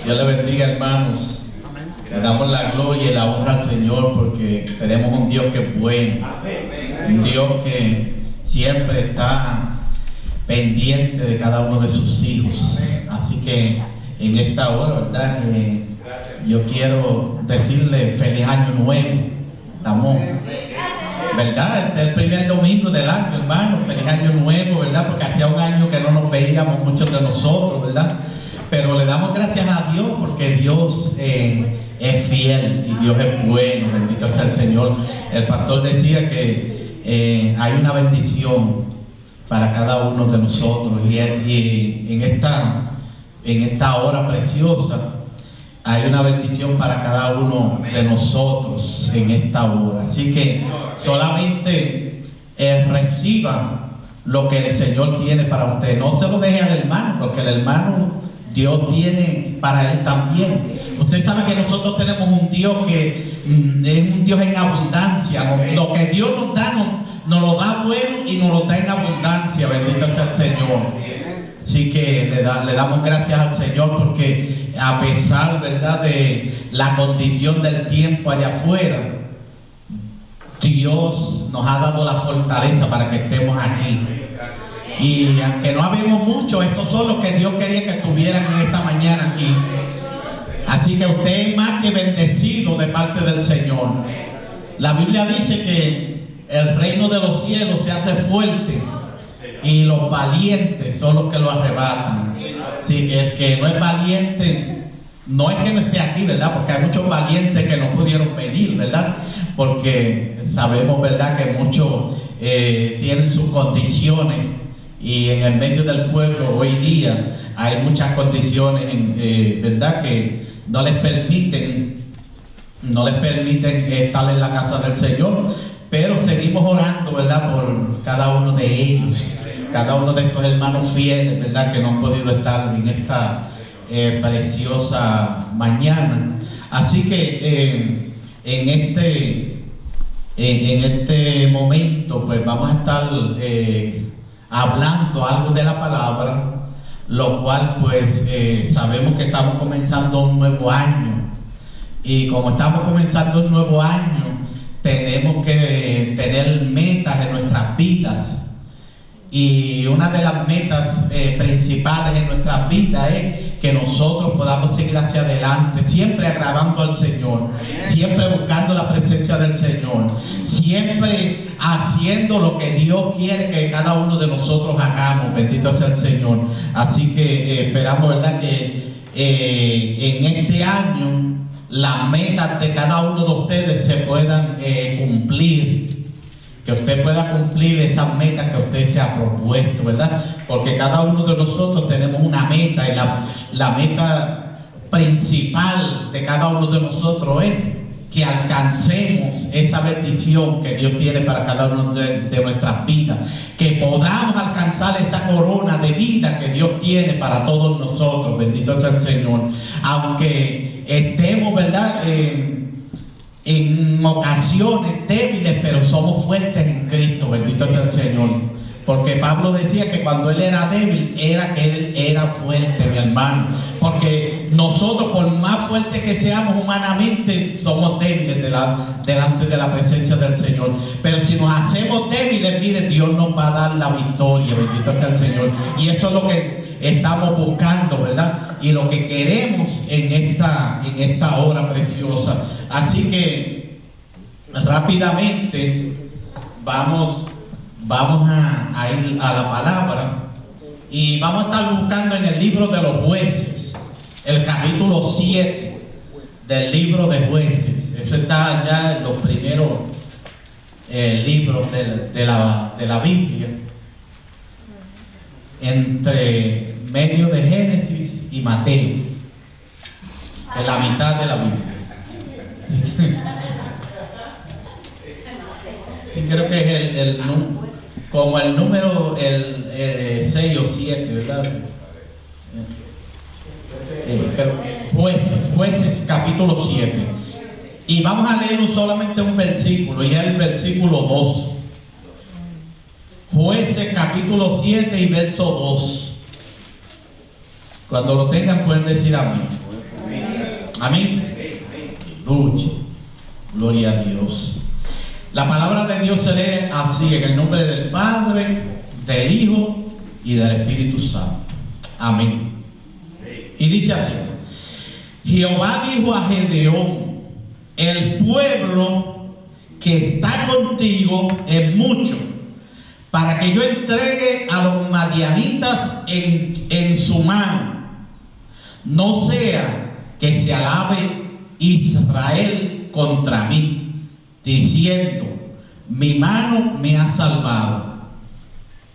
Dios le bendiga, hermanos. Le damos la gloria y la honra al Señor porque tenemos un Dios que es bueno, un Dios que siempre está pendiente de cada uno de sus hijos. Así que en esta hora, ¿verdad? Yo quiero decirle feliz año nuevo. Estamos, ¿verdad? Este es el primer domingo del año, hermano. Feliz año nuevo, ¿verdad? Porque hacía un año que no nos veíamos muchos de nosotros, ¿verdad? Pero le damos gracias a Dios porque Dios es fiel y Dios es bueno. Bendito sea el Señor. El pastor decía que hay una bendición para cada uno de nosotros y en esta hora preciosa hay una bendición para cada uno de nosotros en esta hora. Así que solamente reciba lo que el Señor tiene para usted. No se lo deje al hermano, porque el hermano Dios tiene para él también. Usted sabe que nosotros tenemos un Dios que es un Dios en abundancia. Lo que Dios nos da, nos lo da bueno y nos lo da en abundancia. Bendito sea el Señor. Así que le damos gracias al Señor porque a pesar, ¿verdad?, de la condición del tiempo allá afuera, Dios nos ha dado la fortaleza para que estemos aquí. Y aunque no habemos mucho, estos son los que Dios quería que estuvieran en esta mañana aquí. Así que usted es más que bendecido de parte del Señor. La Biblia dice que el reino de los cielos se hace fuerte y los valientes son los que lo arrebatan. Así que el que no es valiente, no es que no esté aquí, ¿verdad? Porque hay muchos valientes que no pudieron venir, ¿verdad? Porque sabemos, ¿verdad?, que muchos tienen sus condiciones. Y en el medio del pueblo hoy día hay muchas condiciones, ¿verdad?, que no les permiten estar en la casa del Señor. Pero seguimos orando, ¿verdad?, por cada uno de ellos, cada uno de estos hermanos fieles, ¿verdad?, que no han podido estar en esta preciosa mañana. Así que en este momento pues vamos a estar hablando algo de la palabra, lo cual pues sabemos que estamos comenzando un nuevo año, y como estamos comenzando un nuevo año tenemos que tener metas en nuestras vidas, y una de las metas principales en nuestras vidas es que nosotros podamos seguir hacia adelante, siempre agradando al Señor, siempre buscando la presencia del Señor, siempre haciendo lo que Dios quiere que cada uno de nosotros hagamos. Bendito sea el Señor. Así que esperamos, ¿verdad?, que en este año las metas de cada uno de ustedes se puedan cumplir, que usted pueda cumplir esas metas que usted se ha propuesto, ¿verdad? Porque cada uno de nosotros tenemos una meta, y la meta principal de cada uno de nosotros es que alcancemos esa bendición que Dios tiene para cada uno de nuestras vidas, que podamos alcanzar esa corona de vida que Dios tiene para todos nosotros. Bendito sea el Señor. Aunque estemos, ¿verdad?, en ocasiones débiles, pero somos fuertes en Cristo. Bendito sea el Señor. Porque Pablo decía que cuando él era débil, era que él era fuerte, mi hermano. Porque nosotros, por más fuertes que seamos humanamente, somos débiles delante de la presencia del Señor. Pero si nos hacemos débiles, mire, Dios nos va a dar la victoria. Bendito sea el Señor. Y eso es lo que estamos buscando, ¿verdad? Y lo que queremos en esta hora preciosa. Así que rápidamente vamos a ir a la palabra, y vamos a estar buscando en el libro de los Jueces, el capítulo 7 del libro de Jueces. Eso está allá en los primeros libros de la Biblia, entre medio de Génesis y Mateo, en la mitad de la Biblia. Sí, creo que es como el número 6 o 7, ¿verdad? Jueces capítulo 7. Y vamos a leer solamente un versículo, y es el versículo 2. Jueces capítulo 7 y verso 2. Cuando lo tengan pueden decir amén. Amén. Lucha. Gloria a Dios. La palabra de Dios se lee así, en el nombre del Padre, del Hijo y del Espíritu Santo. Amén. Y dice así: Jehová dijo a Gedeón: el pueblo que está contigo es mucho, para que yo entregue a los madianitas en su mano. No sea que se alabe Israel contra mí, diciendo: mi mano me ha salvado.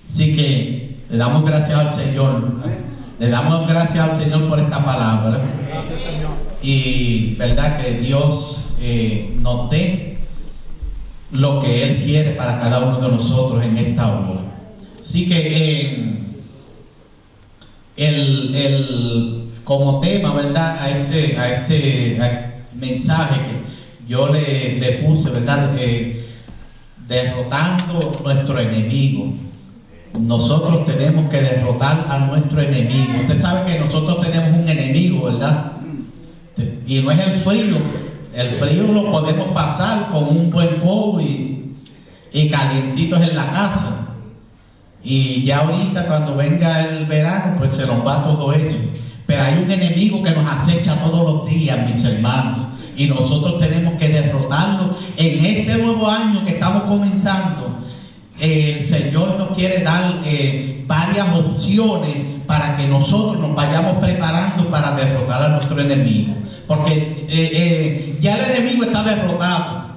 Así que le damos gracias al Señor. Le damos gracias al Señor por esta palabra. Y verdad que Dios nos dé lo que Él quiere para cada uno de nosotros en esta hora. Así que como tema, ¿verdad? A este mensaje que yo le puse, ¿verdad? Derrotando nuestro enemigo. Nosotros tenemos que derrotar a nuestro enemigo. Usted sabe que nosotros tenemos un enemigo, ¿verdad? Y no es el frío. El frío lo podemos pasar con un buen cobo y calientitos en la casa. Y ya ahorita cuando venga el verano, pues se nos va todo eso. Pero hay un enemigo que nos acecha todos los días, mis hermanos. Y nosotros tenemos que derrotarlo en este nuevo año que estamos comenzando. El Señor nos quiere dar varias opciones para que nosotros nos vayamos preparando para derrotar a nuestro enemigo. Porque ya el enemigo está derrotado.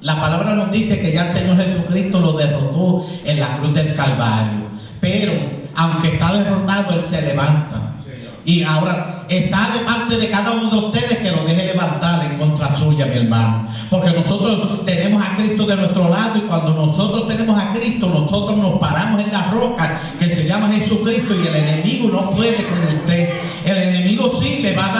La palabra nos dice que ya el Señor Jesucristo lo derrotó en la cruz del Calvario. Pero aunque está derrotado, Él se levanta. Y ahora está de parte de cada uno de ustedes que lo deje levantar en contra suya, mi hermano. Porque nosotros tenemos a Cristo de nuestro lado, y cuando nosotros tenemos a Cristo, nosotros nos paramos en la roca que se llama Jesucristo, y el enemigo no puede con usted. El enemigo sí le va a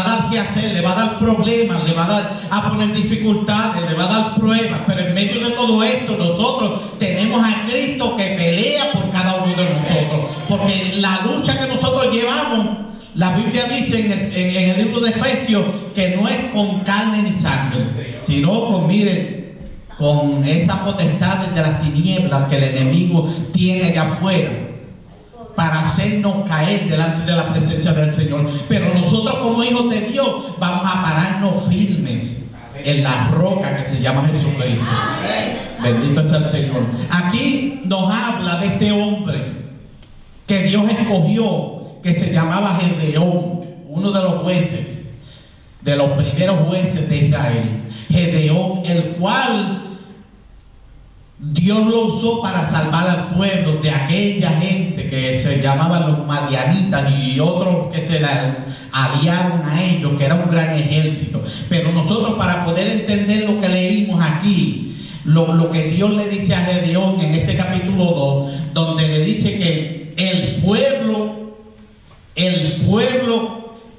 dar qué hacer, le va a dar problemas, le va a dar a poner dificultades, le va a dar pruebas, pero en medio de todo esto nosotros tenemos a Cristo que pelea por cada uno de nosotros, porque la lucha que nosotros llevamos, la Biblia dice en el libro de Efesios que no es con carne ni sangre, sino con esas potestades de las tinieblas que el enemigo tiene allá afuera, para hacernos caer delante de la presencia del Señor. Pero nosotros como hijos de Dios vamos a pararnos firmes en la roca que se llama Jesucristo. Bendito es el Señor. Aquí nos habla de este hombre que Dios escogió, que se llamaba Gedeón, uno de los jueces, de los primeros jueces de Israel. Gedeón, el cual Dios lo usó para salvar al pueblo de aquella gente que se llamaban los madianitas y otros que se aliaron a ellos, que era un gran ejército. Pero nosotros, para poder entender lo que leímos aquí, lo que Dios le dice a Gedeón en este capítulo 2, donde le dice que el pueblo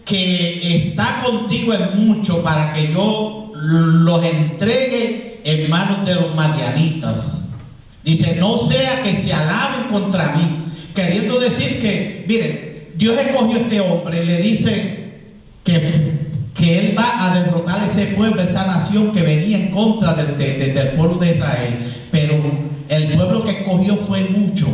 que está contigo es mucho, para que yo los entregue en manos de los madianitas. Dice: no sea que se alaben contra mí, queriendo decir que, miren, Dios escogió a este hombre y le dice que él va a derrotar a ese pueblo, esa nación que venía en contra del pueblo de Israel. Pero el pueblo que escogió fue mucho.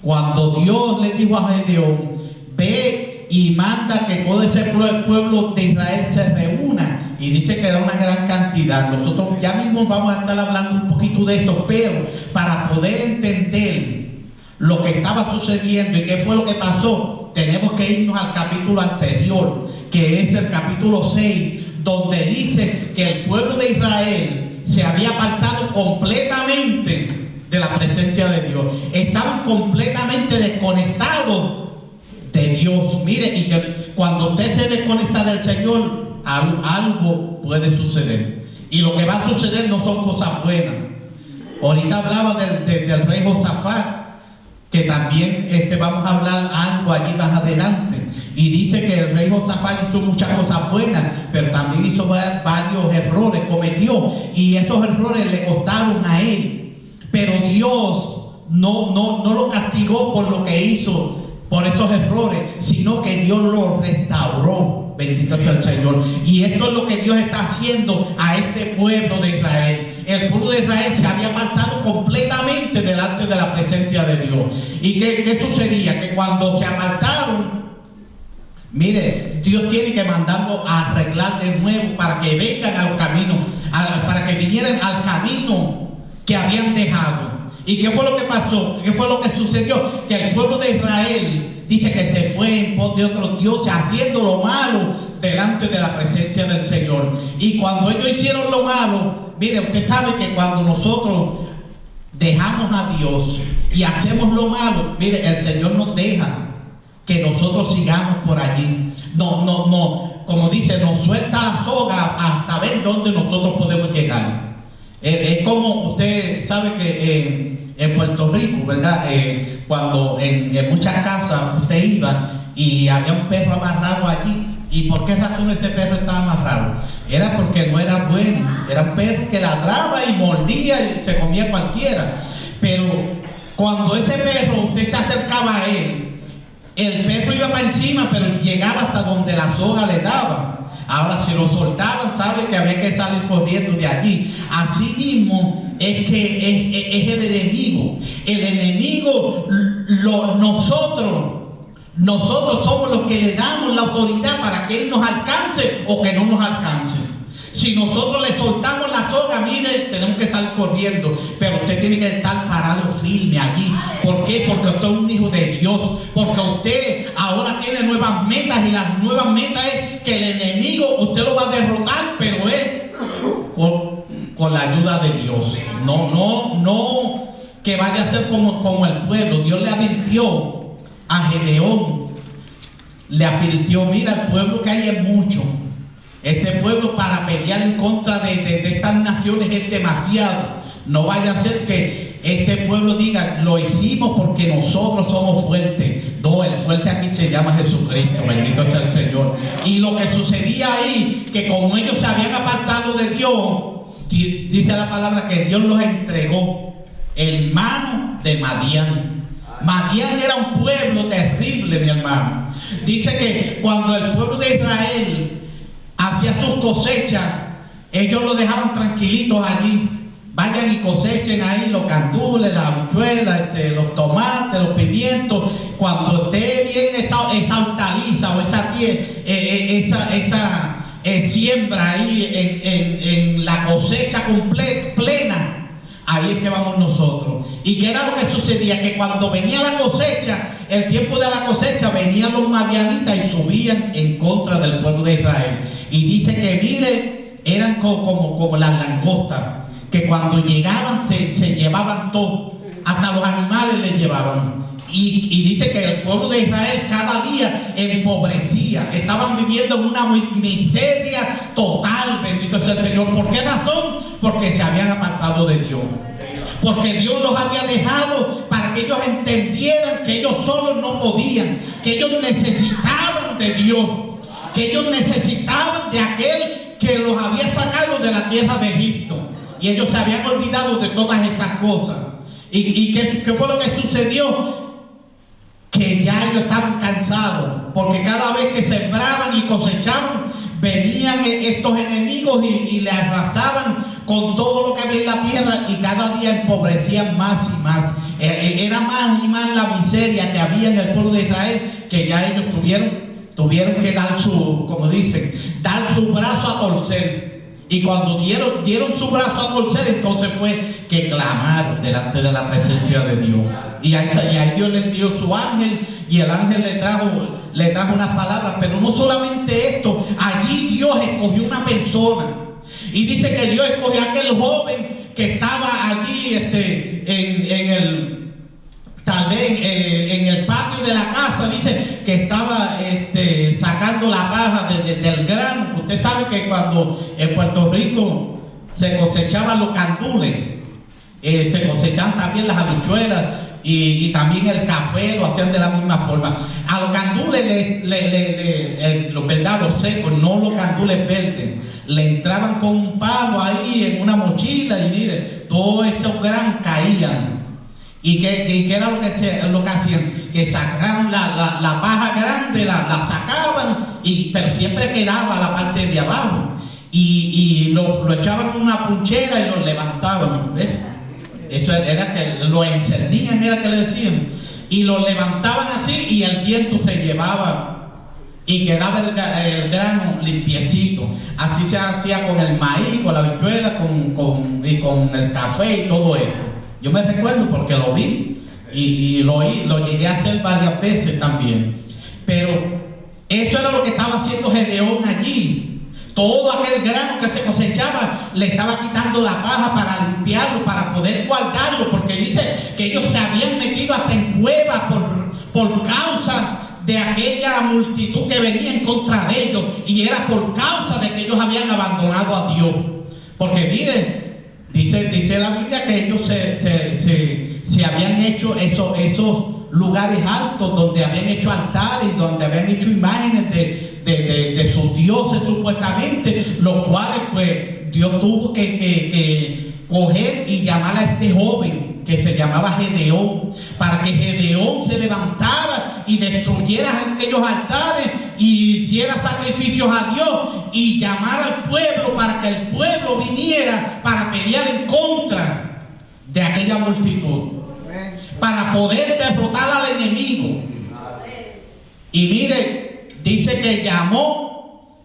Cuando Dios le dijo a Gedeón: ve y manda que todo ese pueblo de Israel se reúna, y dice que era una gran cantidad. Nosotros ya mismo vamos a estar hablando un poquito de esto, pero para poder entender lo que estaba sucediendo y qué fue lo que pasó, tenemos que irnos al capítulo anterior, que es el capítulo 6, donde dice que el pueblo de Israel se había apartado completamente de la presencia de Dios. Estaban completamente desconectados de Dios. Mire, y que cuando usted se desconecta del Señor, algo puede suceder. Y lo que va a suceder no son cosas buenas. Ahorita hablaba del rey Josafat, que también vamos a hablar algo allí más adelante. Y dice que el rey Josafat hizo muchas cosas buenas, pero también hizo varios errores, cometió. Y esos errores le costaron a él. Pero Dios no lo castigó por lo que hizo, por esos errores, sino que Dios lo restauró. Bendito sea el Señor. Y esto es lo que Dios está haciendo a este pueblo de Israel. El pueblo de Israel se había apartado completamente delante de la presencia de Dios. ¿Y qué sucedía? Que cuando se apartaron, mire, Dios tiene que mandarlo a arreglar de nuevo para que vengan al camino, para que vinieran al camino que habían dejado. ¿Y qué fue lo que pasó? ¿Qué fue lo que sucedió? Que el pueblo de Israel dice que se fue en pos de otros dioses, haciendo lo malo delante de la presencia del Señor. Y cuando ellos hicieron lo malo, mire, usted sabe que cuando nosotros dejamos a Dios y hacemos lo malo, mire, el Señor nos deja que nosotros sigamos por allí. No, como dice, nos suelta la soga hasta ver dónde nosotros podemos llegar. Es como usted sabe que en Puerto Rico, ¿verdad? Cuando en muchas casas usted iba y había un perro amarrado allí. ¿Y por qué razón ese perro estaba amarrado? Era porque no era bueno. Era un perro que ladraba y mordía y se comía cualquiera. Pero cuando ese perro, usted se acercaba a él, el perro iba para encima, pero llegaba hasta donde la soga le daba. Ahora, si lo soltaban, sabe que había que salir corriendo de allí. Así mismo es que es el enemigo. El enemigo, nosotros somos los que le damos la autoridad para que él nos alcance o que no nos alcance. Si nosotros le soltamos la soga, mire, tenemos que salir corriendo, pero usted tiene que estar parado firme allí. ¿Por qué? Porque usted es un hijo de Dios, porque usted ahora tiene nuevas metas, y las nuevas metas es que el enemigo usted lo va a derrotar, pero es con la ayuda de Dios. No que vaya a ser como el pueblo. Dios le advirtió a Gedeón, le advirtió: mira, el pueblo que hay es mucho. Este pueblo para pelear en contra de estas naciones es demasiado. No vaya a ser que este pueblo diga: lo hicimos porque nosotros somos fuertes. No, el fuerte aquí se llama Jesucristo, bendito sea el Señor. Y lo que sucedía ahí, que como ellos se habían apartado de Dios, dice la palabra que Dios los entregó en manos de Madián. Madián era un pueblo terrible, mi hermano. Dice que cuando el pueblo de Israel hacía sus cosechas, ellos lo dejaban tranquilitos allí. Vayan y cosechen ahí los candules, las habichuelas, los tomates, los pimientos. Cuando esté bien esa hortaliza o esa siembra ahí en la cosecha plena, ahí es que vamos nosotros. ¿Y qué era lo que sucedía? Que cuando venía la cosecha, el tiempo de la cosecha, venían los madianitas y subían en contra del pueblo de Israel. Y dice que, mire, eran como las langostas, que cuando llegaban se llevaban todo, hasta los animales les llevaban. Y dice que el pueblo de Israel cada día empobrecía, estaban viviendo en una miseria total, bendito sea el Señor. ¿Por qué razón? Porque se habían apartado de Dios. Porque Dios los había dejado para que ellos entendieran que ellos solos no podían, que ellos necesitaban de Dios, que ellos necesitaban de aquel que los había sacado de la tierra de Egipto. Y ellos se habían olvidado de todas estas cosas. ¿Y qué fue lo que sucedió? Que ya ellos estaban cansados, porque cada vez que sembraban y cosechaban, venían estos enemigos y le arrasaban con todo lo que había en la tierra, y cada día empobrecían más y más. Era más y más la miseria que había en el pueblo de Israel, que ya ellos tuvieron que dar dar su brazo a torcer. Y cuando dieron su brazo a torcer, entonces fue que clamaron delante de la presencia de Dios. Y ahí Dios le envió su ángel, y el ángel le trajo unas palabras. Pero no solamente esto, allí Dios escogió una persona. Y dice que Dios escogió a aquel joven que estaba allí tal vez en el patio de la casa. Dice que estaba sacando la paja del grano. Usted sabe que cuando en Puerto Rico se cosechaban los candules, se cosechaban también las habichuelas, y también el café lo hacían de la misma forma. A los candules, los secos, no los candules verdes, le entraban con un palo ahí en una mochila, y mire, todos esos granos caían. ¿Y qué era lo que hacían? Que sacaban la paja grande, la sacaban, pero siempre quedaba la parte de abajo. Y lo echaban en una punchera y lo levantaban, ¿ves? Eso era que lo encernían, era que le decían. Y lo levantaban así y el viento se llevaba y quedaba el grano limpiecito. Así se hacía con el maíz, con la habichuela, con el café y todo esto. Yo me recuerdo porque lo vi y lo llegué a hacer varias veces también. Pero eso era lo que estaba haciendo Gedeón allí. Todo aquel grano que se cosechaba le estaba quitando la paja para limpiarlo, para poder guardarlo, porque dice que ellos se habían metido hasta en cuevas por causa de aquella multitud que venía en contra de ellos, y era por causa de que ellos habían abandonado a Dios. Porque miren, dice la Biblia que ellos se habían hecho esos lugares altos donde habían hecho altares, donde habían hecho imágenes de sus dioses supuestamente, los cuales pues Dios tuvo que coger y llamar a este joven que se llamaba Gedeón, para que Gedeón se levantara y destruyera aquellos altares y hiciera sacrificios a Dios y llamara al pueblo para que el pueblo viniera para pelear en contra de aquella multitud, para poder derrotar al enemigo. Y mire, dice que llamó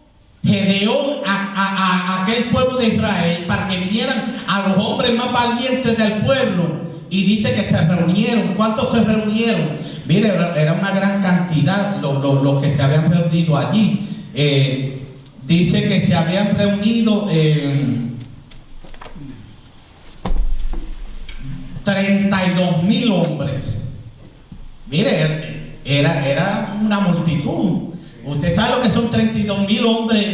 Gedeón a aquel pueblo de Israel para que vinieran a los hombres más valientes del pueblo, y dice que se reunieron. ¿Cuántos se reunieron? Mire, era una gran cantidad los que se habían reunido allí. Dice que se habían reunido 32,000 hombres. Mire, era una multitud. Usted sabe lo que son 32,000 hombres,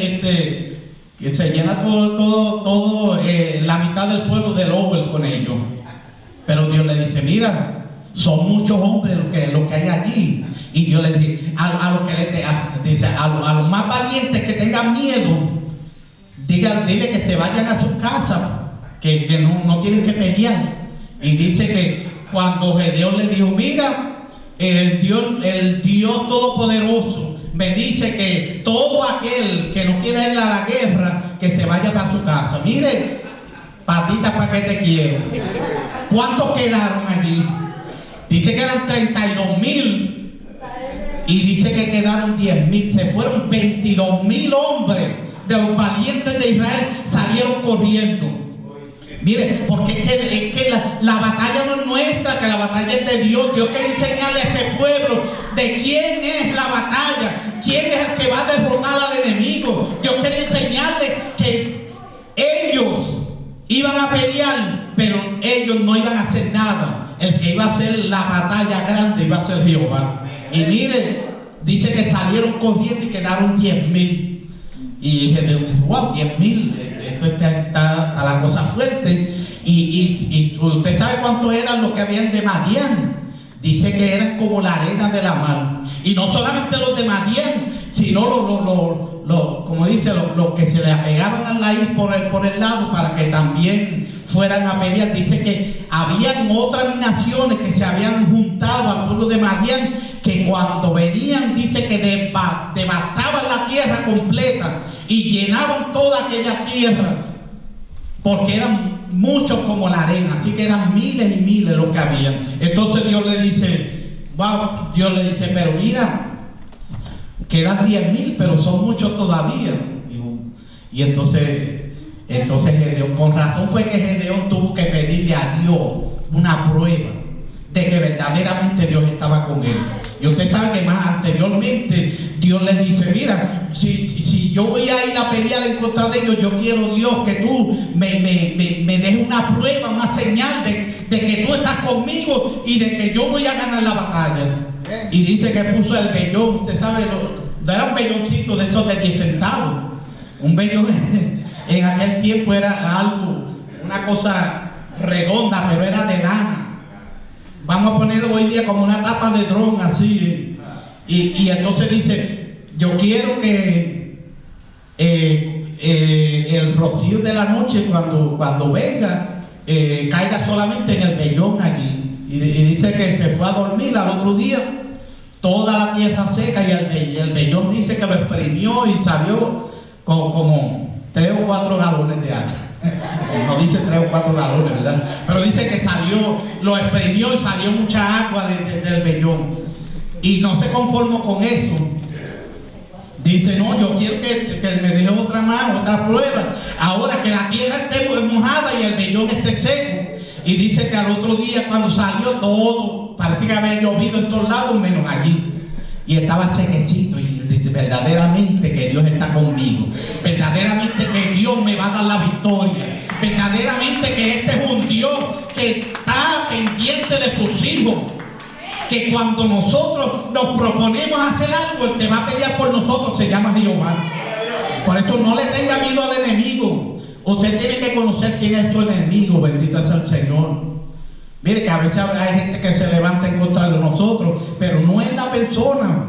que se llena todo la mitad del pueblo de Lowell con ellos. Pero Dios le dice, mira, son muchos hombres los que hay allí. Y Dios le dice, a los más valientes que tengan miedo, dile que se vayan a sus casas, que no tienen que pelear. Y dice que cuando Gedeón le dijo, mira, el Dios Todopoderoso me dice que todo aquel que no quiera ir a la guerra, que se vaya para su casa. Mire, patitas, ¿para qué te quiero? ¿Cuántos quedaron allí? Dice que eran 32,000 y dice que quedaron 10,000. Se fueron 22,000 hombres de los valientes de Israel, salieron corriendo. Mire, porque es que la batalla no es nuestra, que la batalla es de Dios. Dios quiere enseñarle a este pueblo de quién es la batalla, quién es el que va a derrotar al enemigo. Dios quiere enseñarle que ellos iban a pelear, pero ellos no iban a hacer nada. El que iba a hacer la batalla grande iba a ser Jehová. Y mire, dice que salieron corriendo y quedaron 10,000. Y Gedeón dice, wow, 10,000, esto está la cosa fuerte. Y usted sabe cuántos eran los que habían de Madián. Dice que eran como la arena de la mar. Y no solamente los de Madián, sino como dice, los que se le apegaban al maíz por el lado para que también fueran a pelear. Dice que habían otras naciones que se habían juntado al pueblo de Madián, que cuando venían, dice que devastaban la tierra completa y llenaban toda aquella tierra, porque eran muchos como la arena. Así que eran miles y miles los que habían. Entonces Dios le dice, pero mira, quedan 10,000, pero son muchos todavía. Y entonces Gedeón, con razón fue que Gedeón tuvo que pedirle a Dios una prueba de que verdaderamente Dios estaba con él. Y usted sabe que más anteriormente Dios le dice, mira, si yo voy a ir a pelear en contra de ellos, yo quiero, Dios, que tú me des una prueba, una señal de que tú estás conmigo y de que yo voy a ganar la batalla. Y dice que puso el vellón. Usted sabe, era un velloncito de esos de 10 centavos. Un vellón en aquel tiempo era algo, una cosa redonda, pero era de lana. Vamos a ponerlo hoy día como una tapa de dron así. Y entonces dice, yo quiero que el rocío de la noche cuando venga, caiga solamente en el vellón allí. y dice que se fue a dormir al otro día, toda la tierra seca, y el vellón dice que lo exprimió y salió como 3 o 4 galones de agua. No dice 3 o 4 galones, ¿verdad? Pero dice que salió, lo exprimió y salió mucha agua del vellón. Y no se conformó con eso. Dice, no, yo quiero que me deje otra prueba. Ahora que la tierra esté mojada y el vellón esté seco. Y dice que al otro día cuando salió todo, parece que había llovido en todos lados menos allí. Y estaba sequecito, y él dice, verdaderamente que Dios está conmigo, verdaderamente que Dios me va a dar la victoria, verdaderamente que este es un Dios que está pendiente de sus hijos, que cuando nosotros nos proponemos hacer algo, el que va a pelear por nosotros se llama Jehová. Por eso no le tenga miedo al enemigo. Usted tiene que conocer quién es tu enemigo, bendito sea el Señor. Mire que a veces hay gente que se levanta en contra de nosotros, pero no es la persona.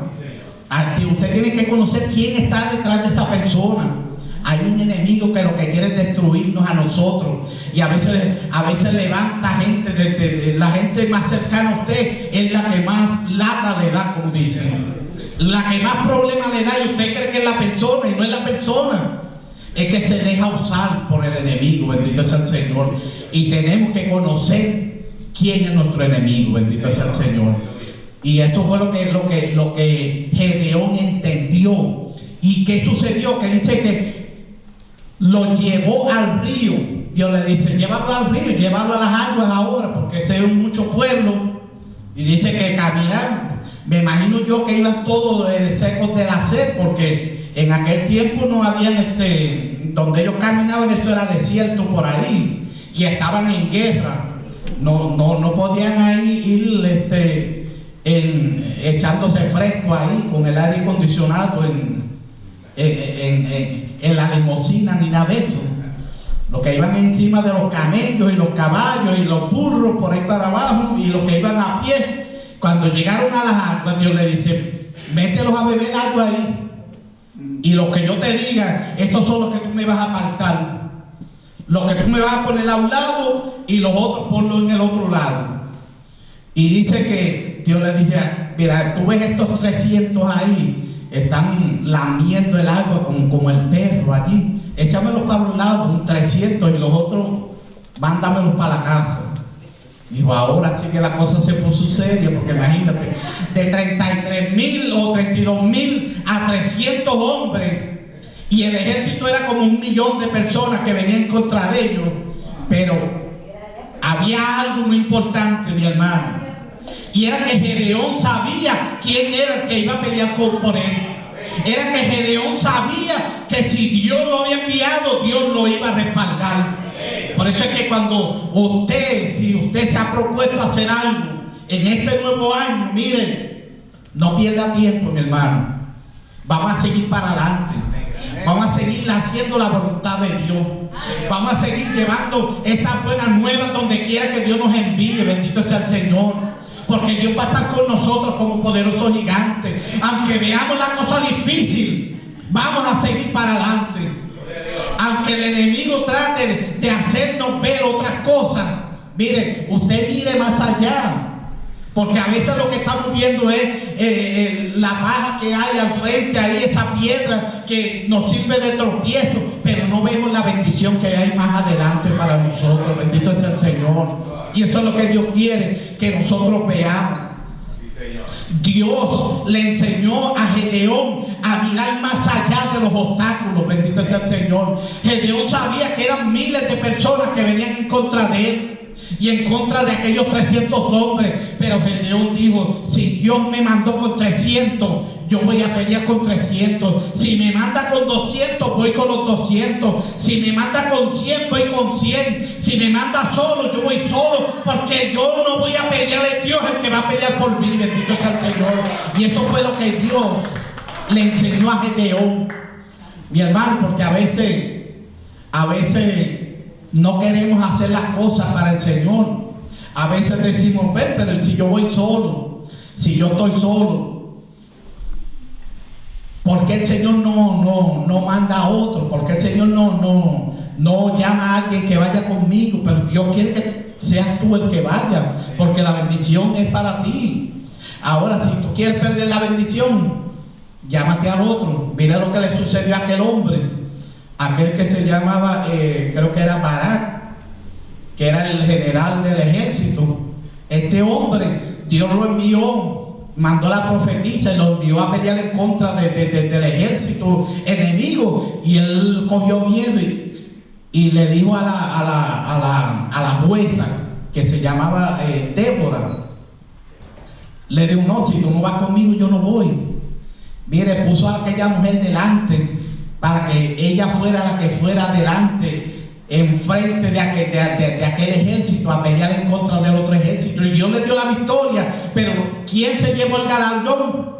Usted tiene que conocer quién está detrás de esa persona. Hay un enemigo que lo que quiere es destruirnos a nosotros. Y a veces levanta gente, la gente más cercana a usted es la que más lata le da, como dicen. La que más problema le da, y usted cree que es la persona, y no es la persona. Es que se deja usar por el enemigo, bendito sea el Señor. Y tenemos que conocer quién es nuestro enemigo, bendito sea el Señor. Y eso fue lo que Gedeón entendió. ¿Y qué sucedió? Que dice que lo llevó al río. Dios le dice, llévalo al río, llévalo a las aguas ahora, porque ese es mucho pueblo. Y dice que caminaron. Me imagino yo que iban todos secos de la sed, porque en aquel tiempo no habían, donde ellos caminaban, esto era desierto por ahí, y estaban en guerra. No podían ahí ir echándose fresco ahí con el aire acondicionado en la limusina ni nada de eso. Los que iban encima de los camellos y los caballos y los burros por ahí para abajo, y los que iban a pie, cuando llegaron a las aguas, Dios le dice, mételos a beber agua ahí, y los que yo te diga, estos son los que tú me vas a apartar. Los que tú me vas a poner a un lado y los otros ponlos en el otro lado. Y dice que Dios le dice, mira, tú ves estos 300 ahí, están lamiendo el agua como el perro allí. Échamelos para un lado, un 300, y los otros mándamelos para la casa. Digo, ahora sí que la cosa se puso seria, porque imagínate, de 33,000 o 32,000 a 300 hombres. Y el ejército era como 1,000,000 de personas que venían en contra de ellos. Pero había algo muy importante, mi hermano. Y era que Gedeón sabía quién era el que iba a pelear por él. Era que Gedeón sabía que si Dios lo había enviado, Dios lo iba a respaldar. Por eso es que cuando si usted se ha propuesto hacer algo en este nuevo año, mire, no pierda tiempo, mi hermano. Vamos a seguir para adelante. Vamos a seguir haciendo la voluntad de Dios. Vamos a seguir llevando estas buenas nuevas donde quiera que Dios nos envíe. Bendito sea el Señor. Porque Dios va a estar con nosotros como poderoso gigante. Aunque veamos la cosa difícil, vamos a seguir para adelante. Aunque el enemigo trate de hacernos ver otras cosas, mire, usted mire más allá. Porque a veces lo que estamos viendo es la paja que hay al frente, ahí esa piedra que nos sirve de tropiezo, pero no vemos la bendición que hay más adelante para nosotros. Bendito sea el Señor. Y eso es lo que Dios quiere que nosotros veamos. Dios le enseñó a Gedeón a mirar más allá de los obstáculos. Bendito sea el Señor. Gedeón sabía que eran miles de personas que venían en contra de él y en contra de aquellos 300 hombres. Pero Gedeón dijo, si Dios me mandó con 300, yo voy a pelear con 300. Si me manda con 200, voy con los 200. Si me manda con 100, voy con 100. Si me manda solo, yo voy solo, porque yo no voy a pelear, es Dios el que va a pelear por mí. Bendito sea el Señor. Y esto fue lo que Dios le enseñó a Gedeón, mi hermano, porque a veces no queremos hacer las cosas para el Señor. A veces decimos, pero si yo voy solo, si yo estoy solo, ¿por qué el Señor no manda a otro? ¿Por qué el Señor no no llama a alguien que vaya conmigo, pero Dios quiere que seas tú el que vaya, porque la bendición es para ti. Ahora, si tú quieres perder la bendición, llámate al otro. Mira lo que le sucedió a aquel hombre, aquel que se llamaba, creo que era Barak, que era el general del ejército. Este hombre, Dios lo envió, mandó la profetisa y lo envió a pelear en contra del ejército enemigo, y él cogió miedo y le dijo a la jueza, que se llamaba Débora, le dijo: no, si tú no vas conmigo, yo no voy. Mire, puso a aquella mujer delante para que ella fuera la que fuera delante, enfrente de aquel ejército, a pelear en contra del otro ejército, y Dios le dio la victoria. Pero ¿quién se llevó el galardón?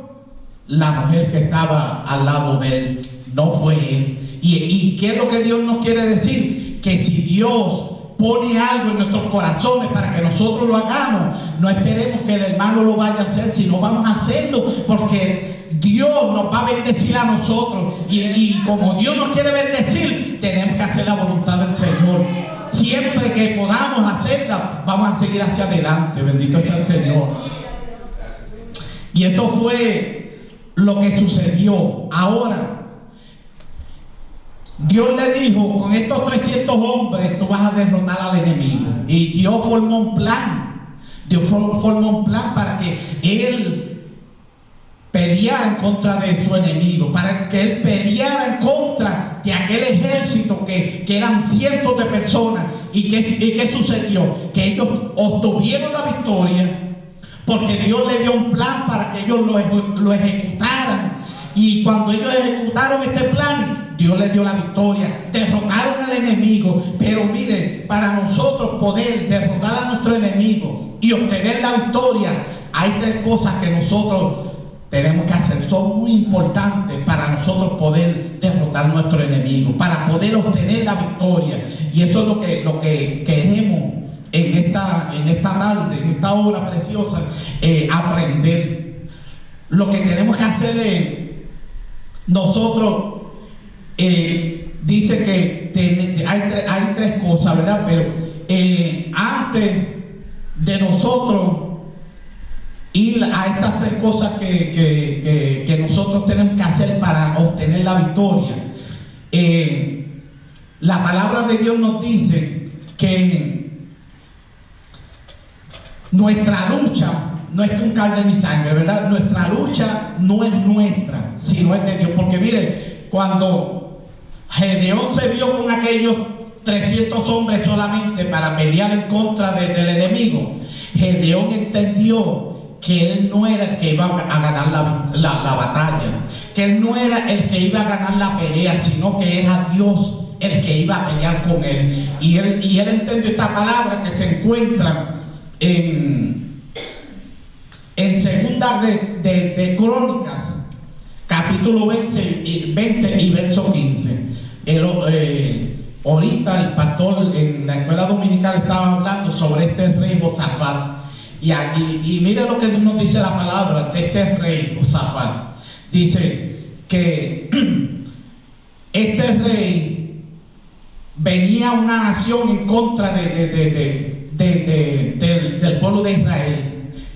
La mujer que estaba al lado de él, no fue él. ¿Y qué es lo que Dios nos quiere decir? Que si Dios pone algo en nuestros corazones para que nosotros lo hagamos, no esperemos que el hermano lo vaya a hacer, sino vamos a hacerlo, porque Dios nos va a bendecir a nosotros, y como Dios nos quiere bendecir, tenemos que hacer la voluntad del Señor. Siempre que podamos hacerla, vamos a seguir hacia adelante. Bendito sea el Señor. Y esto fue lo que sucedió. Ahora, Dios le dijo: con estos 300 hombres tú vas a derrotar al enemigo. Y Dios formó un plan. Dios formó un plan para que él peleara en contra de su enemigo, para que él peleara en contra de aquel ejército que eran cientos de personas. ¿Y qué sucedió? Que ellos obtuvieron la victoria, porque Dios le dio un plan para que ellos lo ejecutaran. Y cuando ellos ejecutaron este plan, Dios les dio la victoria, derrotaron al enemigo. Pero mire, para nosotros poder derrotar a nuestro enemigo y obtener la victoria, hay 3 cosas que nosotros tenemos que hacer. Son muy importantes para nosotros poder derrotar a nuestro enemigo, para poder obtener la victoria. Y eso es lo que queremos en esta tarde, en esta hora preciosa, aprender. Lo que tenemos que hacer es, nosotros, dice que hay 3 cosas, ¿verdad? Pero antes de nosotros ir a estas 3 cosas que nosotros tenemos que hacer para obtener la victoria, la palabra de Dios nos dice que nuestra lucha no es con carne ni sangre, ¿verdad? Nuestra lucha no es nuestra, sino es de Dios. Porque mire, cuando Gedeón se vio con aquellos 300 hombres solamente para pelear en contra del enemigo, Gedeón entendió que él no era el que iba a ganar la batalla, que él no era el que iba a ganar la pelea, sino que era Dios el que iba a pelear con él. Y él entendió esta palabra que se encuentra en Segunda de Crónicas, capítulo 20 y verso 15. Ahorita el pastor en la escuela dominical estaba hablando sobre este rey Josafat. Y mire lo que nos dice la palabra de este rey Josafat. Dice que este rey venía una nación en contra del pueblo de Israel.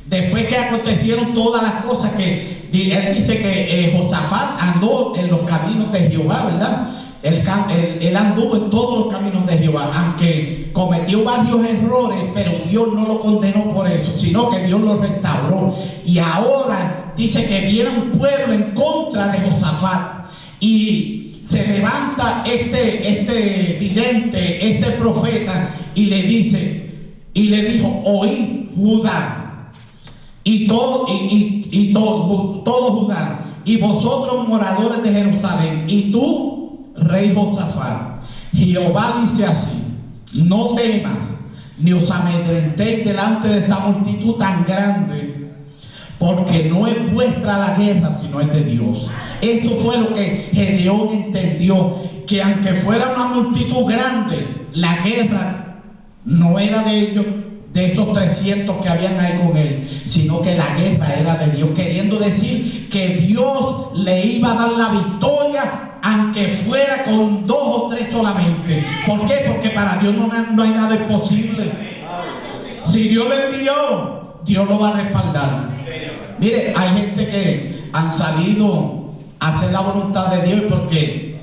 Después que acontecieron todas las cosas que él dice que Josafat andó en los caminos de Jehová, ¿verdad? Él anduvo en todos los caminos de Jehová, aunque cometió varios errores, pero Dios no lo condenó por eso, sino que Dios lo restauró. Y ahora dice que viene un pueblo en contra de Josafat, y se levanta este vidente, este profeta, y le dijo: oíd Judá, y todo Judá, y vosotros moradores de Jerusalén, y tú, rey Josafat, Jehová dice así: no temas ni os amedrentéis delante de esta multitud tan grande, porque no es vuestra la guerra, sino es de Dios. Eso fue lo que Gedeón entendió, que aunque fuera una multitud grande, la guerra no era de ellos, de esos 300 que habían ahí con él, sino que la guerra era de Dios, queriendo decir que Dios le iba a dar la victoria aunque fuera con 2 o 3 solamente. ¿Por qué? Porque para Dios no hay nada imposible. Si Dios lo envió, Dios lo va a respaldar. Mire, hay gente que han salido a hacer la voluntad de Dios porque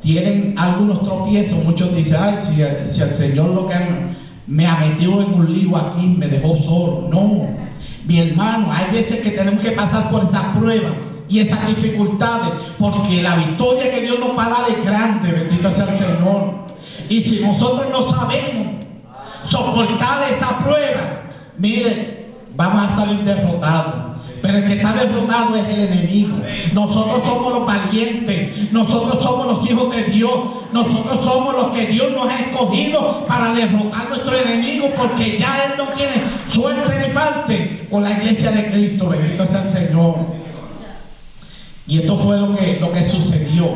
tienen algunos tropiezos. Muchos dicen, ay, si el Señor lo que me ha metido en un lío aquí, me dejó solo. No, mi hermano, hay veces que tenemos que pasar por esas pruebas y esas dificultades, porque la victoria que Dios nos va a dar es grande, bendito sea el Señor. Y si nosotros no sabemos soportar esa prueba, mire, vamos a salir derrotados. Pero el que está derrotado es el enemigo. Nosotros somos los valientes, nosotros somos los hijos de Dios, nosotros somos los que Dios nos ha escogido para derrotar a nuestro enemigo, porque ya Él no tiene suerte ni parte con la iglesia de Cristo, bendito sea el Señor. Y esto fue lo que sucedió.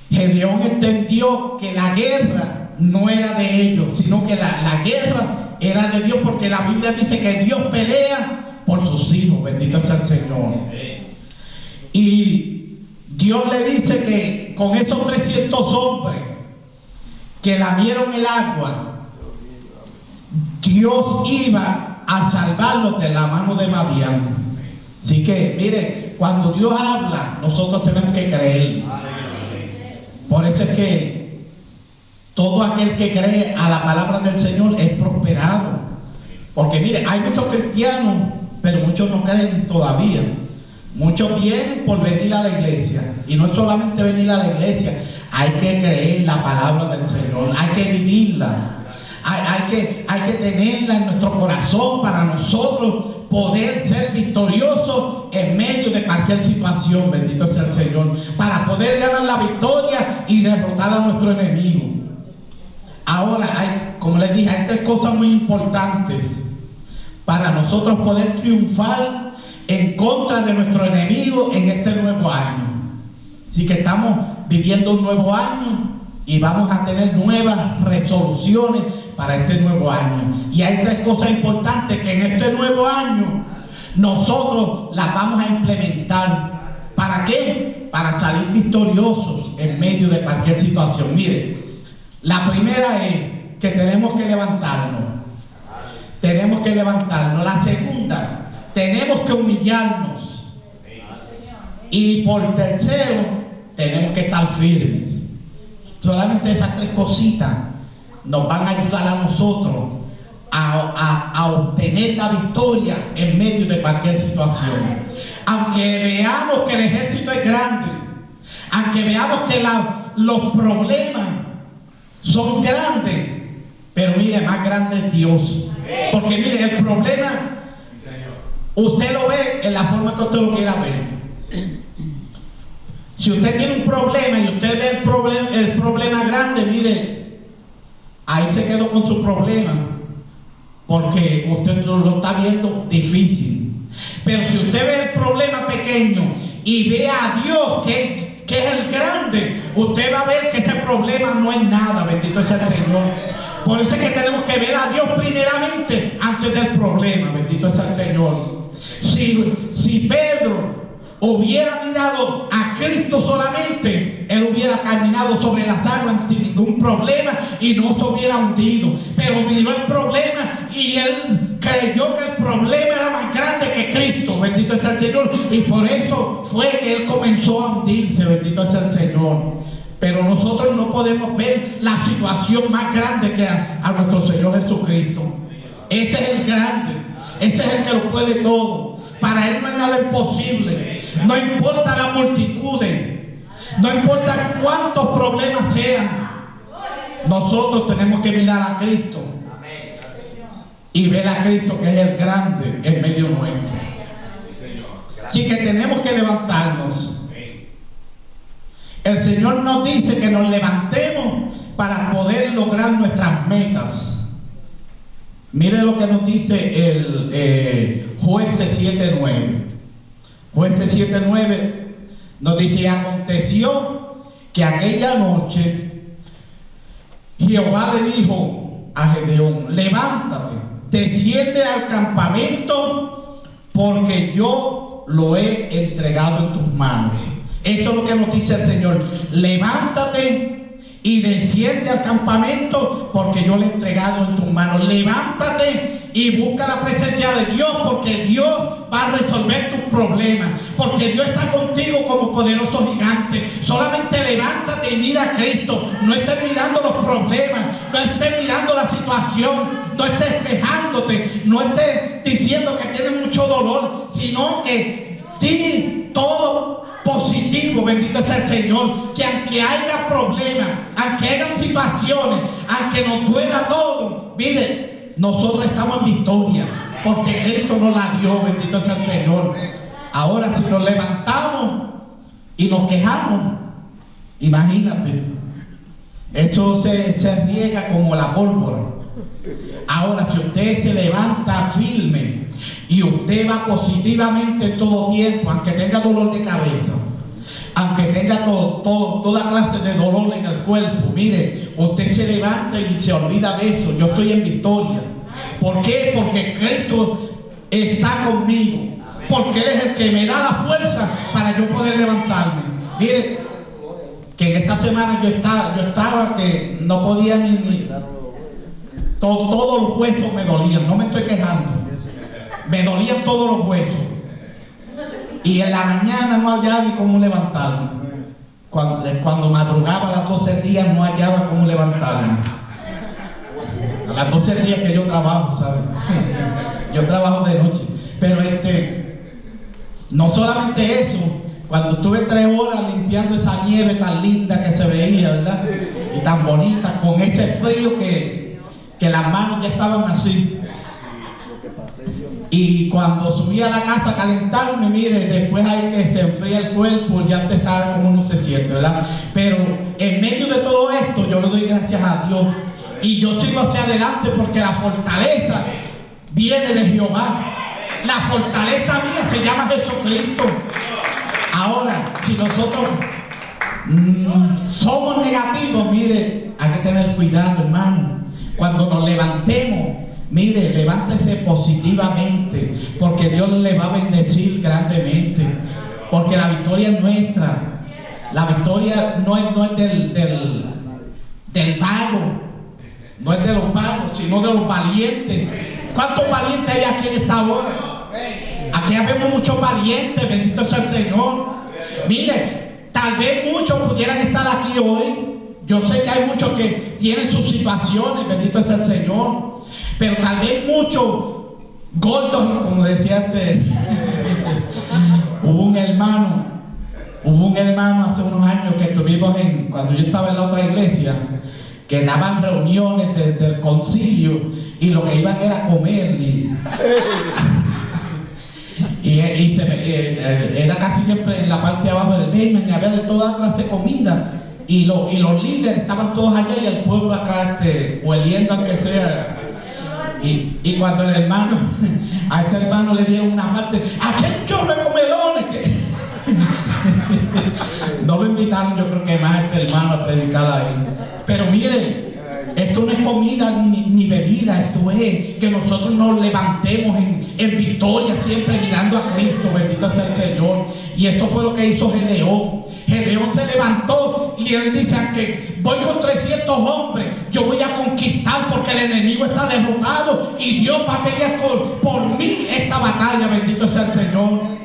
Gedeón entendió que la guerra no era de ellos, sino que la guerra era de Dios, porque la Biblia dice que Dios pelea por sus hijos, bendito sea el Señor. Y Dios le dice que con esos 300 hombres que lamieron el agua, Dios iba a salvarlos de la mano de Madián. Así que, mire, cuando Dios habla, nosotros tenemos que creer. Por eso es que todo aquel que cree a la palabra del Señor es prosperado. Porque mire, hay muchos cristianos, pero muchos no creen todavía. Muchos vienen por venir a la iglesia. Y no es solamente venir a la iglesia, hay que creer la palabra del Señor, hay que vivirla. Hay que tenerla en nuestro corazón para nosotros poder ser victoriosos en medio de cualquier situación, bendito sea el Señor, para poder ganar la victoria y derrotar a nuestro enemigo. Ahora, como les dije, hay 3 cosas muy importantes para nosotros poder triunfar en contra de nuestro enemigo en este nuevo año. Así que estamos viviendo un nuevo año y vamos a tener nuevas resoluciones para este nuevo año. Y hay 3 cosas importantes que en este nuevo año nosotros las vamos a implementar. ¿Para qué? Para salir victoriosos en medio de cualquier situación. Mire, la primera es que tenemos que levantarnos. Tenemos que levantarnos. La segunda, tenemos que humillarnos. Y por tercero, tenemos que estar firmes. Solamente esas 3 cositas nos van a ayudar a nosotros a obtener la victoria en medio de cualquier situación. Aunque veamos que el ejército es grande, aunque veamos que los problemas son grandes, pero mire, más grande es Dios. Porque mire, el problema usted lo ve en la forma que usted lo quiera ver. Si usted tiene un problema y usted ve el problema grande, mire, ahí se quedó con su problema, porque usted lo está viendo difícil. Pero si usted ve el problema pequeño y ve a Dios que es el grande, usted va a ver que ese problema no es nada, bendito sea el Señor. Por eso es que tenemos que ver a Dios primeramente antes del problema, bendito sea el Señor. Si Pedro hubiera mirado a Cristo solamente, él hubiera caminado sobre las aguas sin ningún problema y no se hubiera hundido. Pero miró el problema y él creyó que el problema era más grande que Cristo, bendito sea el Señor, y por eso fue que él comenzó a hundirse, bendito sea el Señor. Pero nosotros no podemos ver la situación más grande que a nuestro Señor Jesucristo. Ese es el grande, ese es el que lo puede todo. Para Él no hay nada imposible. No importa las multitudes, no importa cuántos problemas sean, nosotros tenemos que mirar a Cristo y ver a Cristo, que es el grande en medio nuestro. Así que tenemos que levantarnos. El Señor nos dice que nos levantemos para poder lograr nuestras metas. Mire lo que nos dice el Jueces 7:9. Jueces 7:9 nos dice: y aconteció que aquella noche Jehová le dijo a Gedeón: levántate, desciende al campamento, porque yo lo he entregado en tus manos. Eso es lo que nos dice el Señor. Levántate y desciende al campamento, porque yo le he entregado en tus manos. Levántate y busca la presencia de Dios, porque Dios va a resolver tus problemas, porque Dios está contigo como poderoso gigante. Solamente levántate y mira a Cristo. No estés mirando los problemas, no estés mirando la situación, no estés quejándote, no estés diciendo que tienes mucho dolor, sino que di todo positivo. Bendito sea el Señor. Que aunque haya problemas, aunque haya situaciones, aunque nos duela todo, mire, nosotros estamos en victoria, porque Cristo nos la dio. Bendito sea el Señor. Ahora, si nos levantamos y nos quejamos, imagínate, eso se riega como la pólvora. Ahora, si usted se levanta firme y usted va positivamente todo tiempo, aunque tenga dolor de cabeza, aunque tenga toda clase de dolor en el cuerpo, mire, usted se levanta y se olvida de eso. Yo estoy en victoria. ¿Por qué? Porque Cristo está conmigo, porque Él es el que me da la fuerza para yo poder levantarme. Mire, que en esta semana yo estaba que no podía ni todos los huesos me dolían. No me estoy quejando, me dolían todos los huesos, y en la mañana no hallaba ni cómo levantarme. Cuando madrugaba a las 12 del día no hallaba cómo levantarme. A las 12 del día que yo trabajo, ¿sabes? Yo trabajo de noche. Pero no solamente eso, cuando estuve 3 horas limpiando esa nieve tan linda que se veía, ¿verdad? Y tan bonita, con ese frío que las manos ya estaban así. Y cuando subí a la casa a calentarme, mire, después hay que se enfría el cuerpo, ya usted sabe cómo uno se siente, ¿verdad? Pero en medio de todo esto, yo le doy gracias a Dios. Y yo sigo hacia adelante, porque la fortaleza viene de Jehová. La fortaleza mía se llama Jesucristo. Ahora, si nosotros somos negativos, mire, hay que tener cuidado, hermano. Cuando nos levantemos, mire, levántese positivamente, porque Dios le va a bendecir grandemente, porque la victoria es nuestra. La victoria no es del vago, no es de los vagos, sino de los valientes. ¿Cuántos valientes hay aquí en esta hora? Aquí habemos muchos valientes, bendito sea el Señor. Mire, tal vez muchos pudieran estar aquí hoy. Yo sé que hay muchos que tienen sus situaciones, bendito sea el Señor. Pero tal vez muchos gordos, como decía antes. Hubo un hermano hace unos años que estuvimos cuando yo estaba en la otra iglesia, que daban reuniones del concilio, y lo que iban era a comer, era casi siempre en la parte de abajo del basement, y había de toda clase de comida, y los líderes estaban todos allá, y el pueblo acá hueliendo aunque sea. Y cuando a este hermano le dieron una parte, aquí hay un chorro de comelones no lo invitaron, yo creo que más a este hermano a predicar ahí. Pero mire, esto no es comida ni bebida, esto es que nosotros nos levantemos en victoria, siempre mirando a Cristo, bendito sea el Señor. Y esto fue lo que hizo Gedeón. Gedeón se levantó y él dice que voy con 300 hombres, yo voy a conquistar, porque el enemigo está derrotado y Dios va a pelear por mí esta batalla, bendito sea el Señor.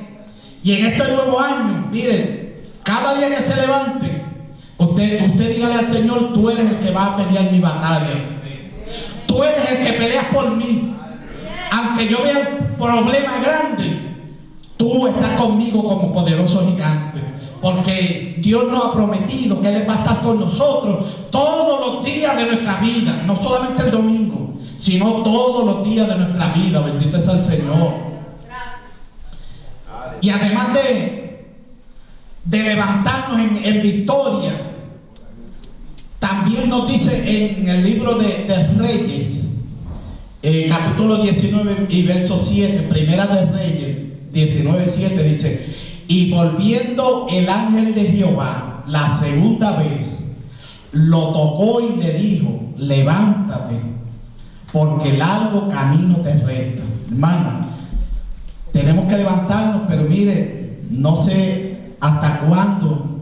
Y en este nuevo año, miren, cada día que se levante, usted dígale al Señor: tú eres el que va a pelear mi batalla, tú eres el que peleas por mí. Aunque yo vea el problema grande, tú estás conmigo como poderoso gigante, porque Dios nos ha prometido que Él va a estar con nosotros todos los días de nuestra vida, no solamente el domingo, sino todos los días de nuestra vida, bendito sea el Señor. Y además de levantarnos en victoria, también nos dice en el libro de Reyes, capítulo 19 y verso 7, Primera de Reyes 19:7, dice: y volviendo el ángel de Jehová la segunda vez, lo tocó y le dijo: levántate, porque largo camino te resta. Hermano, tenemos que levantarnos, pero mire, no se ¿hasta cuándo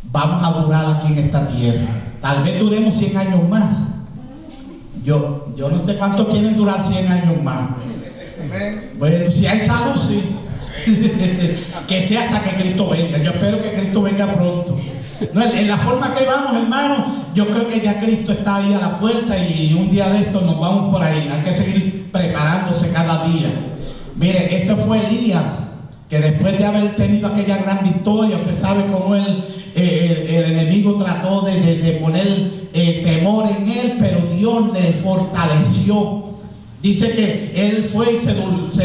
vamos a durar aquí en esta tierra? Tal vez duremos 100 años más. Yo no sé cuántos quieren durar 100 años más. Bueno, si hay salud, sí. Que sea hasta que Cristo venga. Yo espero que Cristo venga pronto. No, en la forma que vamos, hermano, yo creo que ya Cristo está ahí a la puerta y un día de estos nos vamos por ahí. Hay que seguir preparándose cada día. Miren, esto fue Elías, que después de haber tenido aquella gran victoria, usted sabe cómo el enemigo trató de poner temor en él, pero Dios le fortaleció. Dice que él fue y se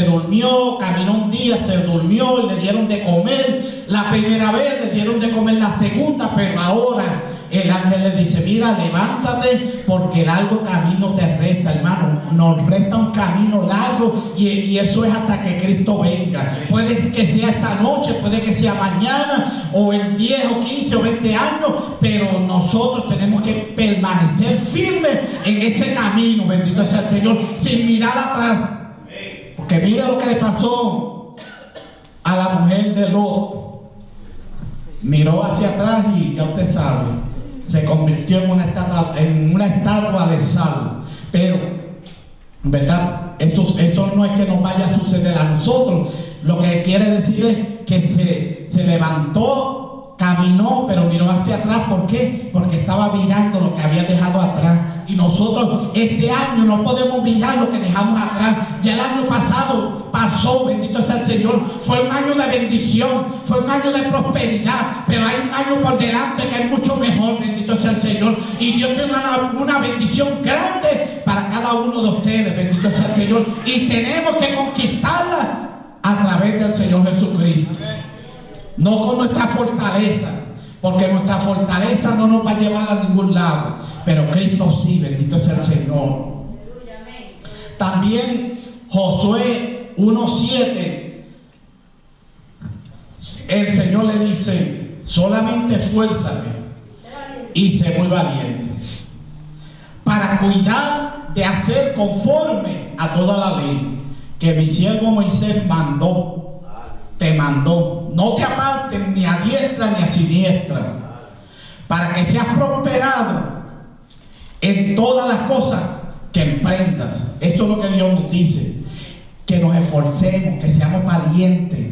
durmió, caminó un día, se durmió, le dieron de comer la primera vez, le dieron de comer la segunda, pero ahora el ángel le dice: mira, levántate porque largo camino te resta, hermano. Nos resta un camino largo y eso es hasta que Cristo venga. Puede que sea esta noche, puede que sea mañana o en 10 o 15 o 20 años, pero nosotros tenemos que permanecer firmes en ese camino, bendito sea el Señor, sin mirar atrás. Porque mira lo que le pasó a la mujer de Lot. Miró hacia atrás y ya usted sabe, se convirtió en una estatua de sal. Pero, ¿verdad? Eso no es que nos vaya a suceder a nosotros. Lo que quiere decir es que se levantó, caminó, pero miró hacia atrás. ¿Por qué? Porque estaba mirando lo que había dejado atrás. Y nosotros este año no podemos mirar lo que dejamos atrás. Ya el año pasado pasó, bendito sea el Señor. Fue un año de bendición, fue un año de prosperidad, pero hay un año por delante que es mucho mejor, bendito sea el Señor. Y Dios tiene una bendición grande para cada uno de ustedes, bendito sea el Señor. Y tenemos que conquistarla a través del Señor Jesucristo. No con nuestra fortaleza, porque nuestra fortaleza no nos va a llevar a ningún lado, pero Cristo sí, bendito sea el Señor. También Josué 1:7, el Señor le dice: solamente esfuérzate y sé muy valiente para cuidar de hacer conforme a toda la ley que mi siervo Moisés te mandó. No te apartes ni a diestra ni a siniestra, para que seas prosperado en todas las cosas que emprendas. Esto es lo que Dios nos dice: que nos esforcemos, que seamos valientes,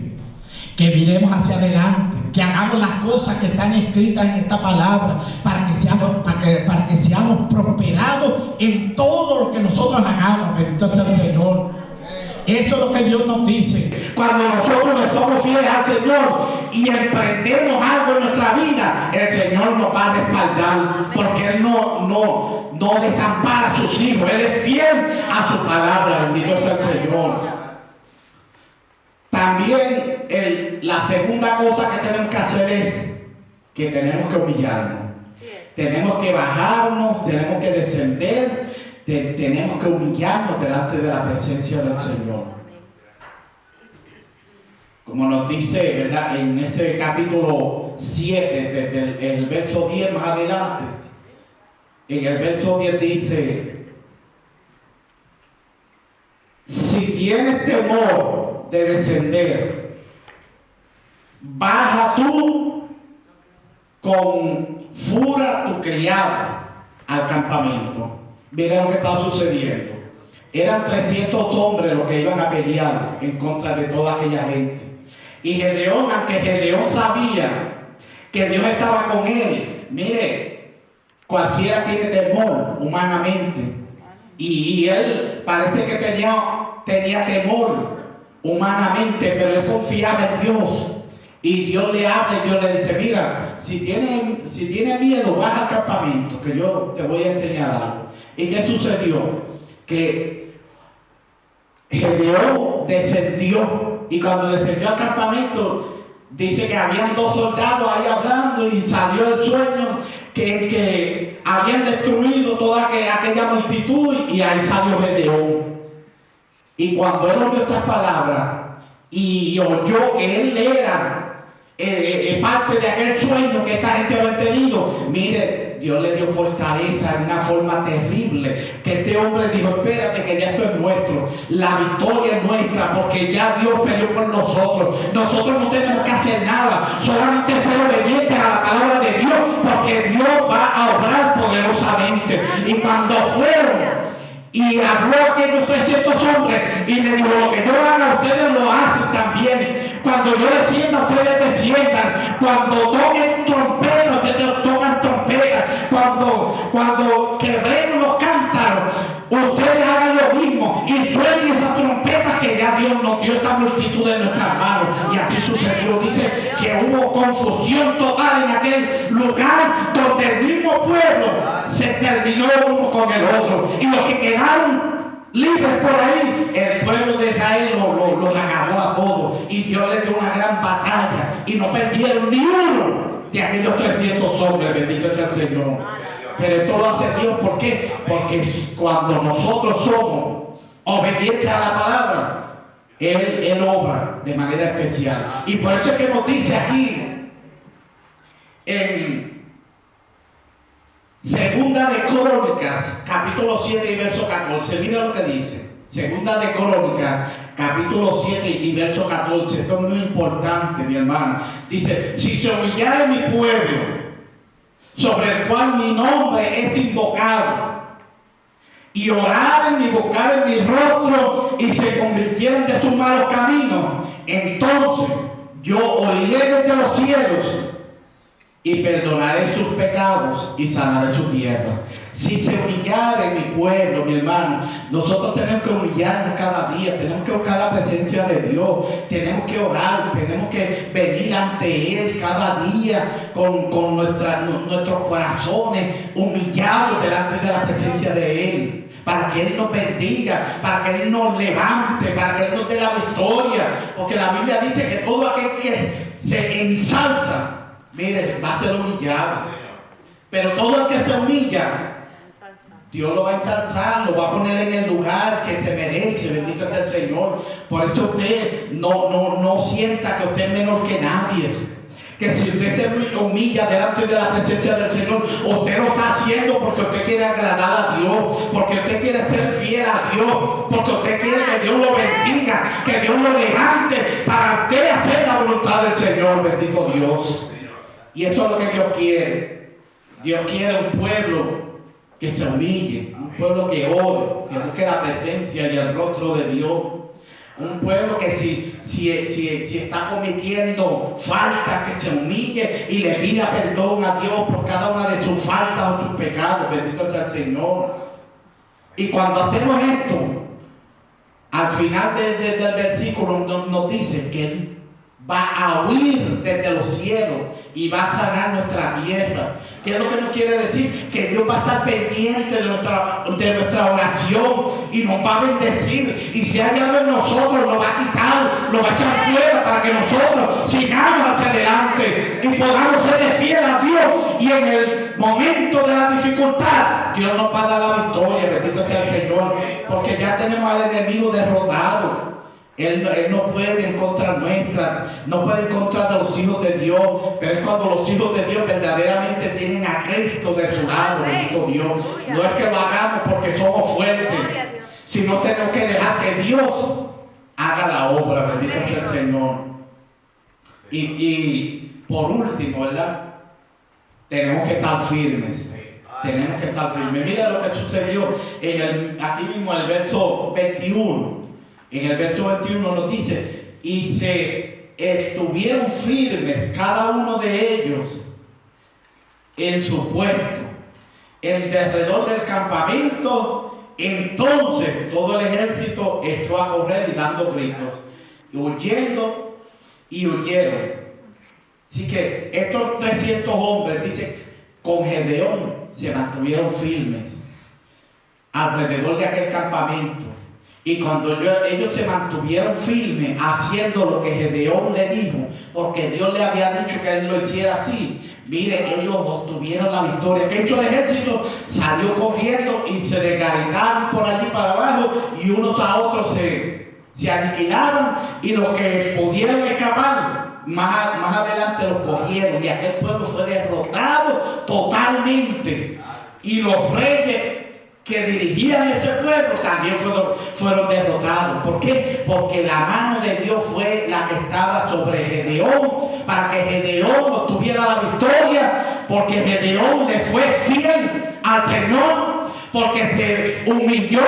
que miremos hacia adelante, que hagamos las cosas que están escritas en esta palabra, para que seamos prosperados en todo lo que nosotros hagamos. Bendito sea el Señor. Eso es lo que Dios nos dice. Cuando nosotros le somos fieles al Señor y emprendemos algo en nuestra vida, el Señor nos va a respaldar, porque Él no desampara a sus hijos. Él es fiel a su palabra. Bendito sea el Señor. También la segunda cosa que tenemos que hacer es que tenemos que humillarnos. Tenemos que bajarnos, tenemos que descender. Tenemos que humillarnos delante de la presencia del Señor. Como nos dice, ¿verdad?, en ese capítulo 7, desde el verso 10 más adelante, en el verso 10 dice: si tienes temor de descender, baja tú con Fura tu criado al campamento. Miren lo que estaba sucediendo. Eran 300 hombres los que iban a pelear en contra de toda aquella gente. Y Gedeón, aunque Gedeón sabía que Dios estaba con él, mire, cualquiera tiene temor humanamente. Y él parece que tenía temor humanamente, pero él confiaba en Dios. Y Dios le habla y Dios le dice: mira, si tienes miedo, baja al campamento, que yo te voy a enseñar algo. ¿Y qué sucedió? Que Gedeón descendió, y cuando descendió al campamento, dice que habían 2 soldados ahí hablando, y salió el sueño que habían destruido toda aquella multitud, y ahí salió Gedeón. Y cuando él oyó estas palabras y oyó que él era parte de aquel sueño que esta gente había tenido, mire, Dios le dio fortaleza en una forma terrible, que este hombre dijo, espérate que ya esto es nuestro, la victoria es nuestra, porque ya Dios peleó por nosotros. Nosotros no tenemos que hacer nada, solamente ser obedientes a la palabra de Dios, porque Dios va a obrar poderosamente. Y cuando fueron y habló a aquellos 300 hombres y le dijo, lo que yo haga, ustedes lo hacen también. Cuando yo descienda, ustedes desciendan. Cuando toquen trompetas, ustedes tocan trompetas. Cuando quebremos los cántaros, ustedes hagan lo mismo. Y suenen esas trompetas que ya Dios nos dio esta multitud en nuestras manos. Y así sucedió. Dice que hubo confusión total en aquel lugar donde el mismo pueblo se terminó uno con el otro. Y los que quedaron libres por ahí, el pueblo de Israel los acabó a todos. Y Dios les dio una gran batalla. Y no perdieron ni uno de aquellos 300 hombres. Bendito sea el Señor. Pero esto lo hace Dios. ¿Por qué? Porque cuando nosotros somos obedientes a la palabra, Él obra de manera especial. Y por eso es que nos dice aquí en Segunda de Crónicas, capítulo 7 y verso 14. Mira lo que dice. Segunda de Crónicas, capítulo 7 y verso 14. Esto es muy importante, mi hermano. Dice, si se humillare mi pueblo, sobre el cual mi nombre es invocado, y oraren y buscaren mi rostro, y se convirtieren de sus malos caminos, entonces yo oiré desde los cielos, y perdonaré sus pecados y sanaré su tierra. Si se humillare mi pueblo, mi hermano, nosotros tenemos que humillarnos cada día, tenemos que buscar la presencia de Dios, tenemos que orar, tenemos que venir ante Él cada día con nuestros corazones humillados delante de la presencia de Él, para que Él nos bendiga, para que Él nos levante, para que Él nos dé la victoria, porque la Biblia dice que todo aquel que se ensalza, mire, va a ser humillado. Pero todo el que se humilla, Dios lo va a ensalzar, lo va a poner en el lugar que se merece. Bendito sea el Señor. Por eso usted no sienta que usted es menor que nadie. Que si usted se humilla delante de la presencia del Señor, usted lo está haciendo porque usted quiere agradar a Dios, porque usted quiere ser fiel a Dios, porque usted quiere que Dios lo bendiga, que Dios lo levante para usted hacer la voluntad del Señor. Bendito Dios. Y eso es lo que Dios quiere. Dios quiere un pueblo que se humille, un pueblo que ore, que busque la presencia y el rostro de Dios. Un pueblo que si está cometiendo faltas, que se humille y le pida perdón a Dios por cada una de sus faltas o sus pecados. Bendito sea el Señor. Y cuando hacemos esto, al final del versículo nos dice que Él va a huir desde los cielos y va a sanar nuestra tierra. ¿Qué es lo que nos quiere decir? Que Dios va a estar pendiente de nuestra oración y nos va a bendecir. Y si hay algo en nosotros, lo va a quitar, lo va a echar fuera para que nosotros sigamos hacia adelante y podamos ser fieles a Dios. Y en el momento de la dificultad, Dios nos va a dar la victoria. Bendito sea el Señor, porque ya tenemos al enemigo derrotado. Él no puede en contra nuestra, no puede en contra de los hijos de Dios, pero es cuando los hijos de Dios verdaderamente tienen a Cristo de su lado. Bendito Dios. No es que lo hagamos porque somos fuertes, sino tenemos que dejar que Dios haga la obra. Bendito sea el Señor. Y por último, ¿verdad? Tenemos que estar firmes. Tenemos que estar firmes. Mira lo que sucedió aquí mismo en el verso 21. En el verso 21 nos dice, y se estuvieron firmes cada uno de ellos en su puesto, en derredor del campamento. Entonces todo el ejército echó a correr y dando gritos, huyendo y huyeron. Así que estos 300 hombres, dice, con Gedeón se mantuvieron firmes alrededor de aquel campamento. Y cuando ellos se mantuvieron firmes haciendo lo que Gedeón le dijo, porque Dios le había dicho que él lo hiciera así, mire, ellos obtuvieron la victoria. ¿Qué hizo el ejército? Salió corriendo y se desgaritaron por allí para abajo, y unos a otros se aniquilaron, y los que pudieron escapar más adelante los cogieron y aquel pueblo fue derrotado totalmente. Y los reyes que dirigían ese pueblo también fueron derrotados. ¿Por qué? Porque la mano de Dios fue la que estaba sobre Gedeón, para que Gedeón obtuviera la victoria, porque Gedeón le fue fiel al Señor, porque se humilló,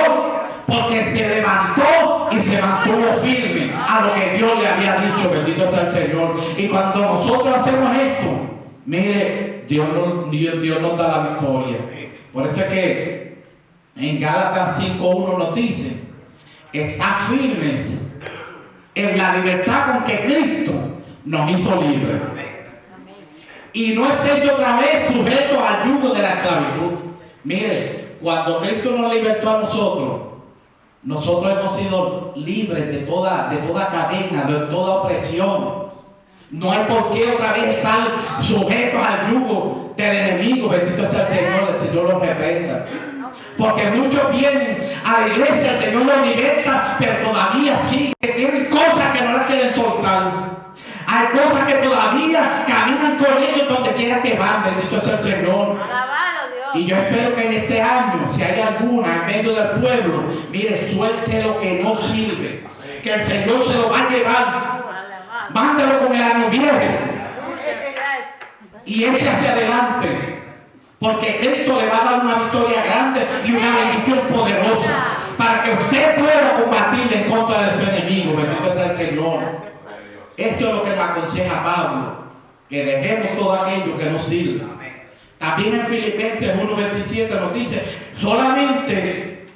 porque se levantó y se mantuvo firme a lo que Dios le había dicho. Bendito sea el Señor. Y cuando nosotros hacemos esto, mire, Dios nos da la victoria. Por eso es que en Gálatas 5:1 nos dice: está firmes en la libertad con que Cristo nos hizo libres. Y no estéis otra vez sujetos al yugo de la esclavitud. Mire, cuando Cristo nos libertó a nosotros hemos sido libres de toda cadena, de toda opresión. No hay por qué otra vez estar sujetos al yugo del enemigo. Bendito sea el Señor los reprenda. Porque muchos vienen a la iglesia, el Señor los liberta, pero todavía sí, que tienen cosas que no las quieren soltar. Hay cosas que todavía caminan con ellos donde quiera que van. Bendito sea el Señor. Alabado Dios. Y yo espero que en este año, si hay alguna en medio del pueblo, mire, suelte lo que no sirve, que el Señor se lo va a llevar. Mándalo con el año viejo y eche hacia adelante. Porque Cristo le va a dar una victoria grande y una bendición poderosa para que usted pueda combatir en contra de su enemigo. Bendito sea el Señor. Esto es lo que nos aconseja Pablo, que dejemos todo aquello que nos sirve. También en Filipenses 1:27 nos dice: solamente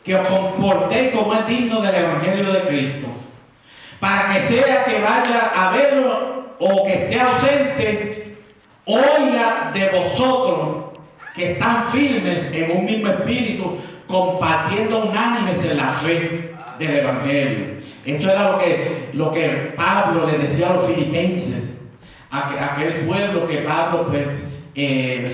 que os comportéis como es digno del Evangelio de Cristo, para que sea que vaya a verlo o que esté ausente, oiga de vosotros que están firmes en un mismo espíritu, compartiendo unánimes en la fe del Evangelio. Eso era lo que Pablo le decía a los filipenses, aquel pueblo que Pablo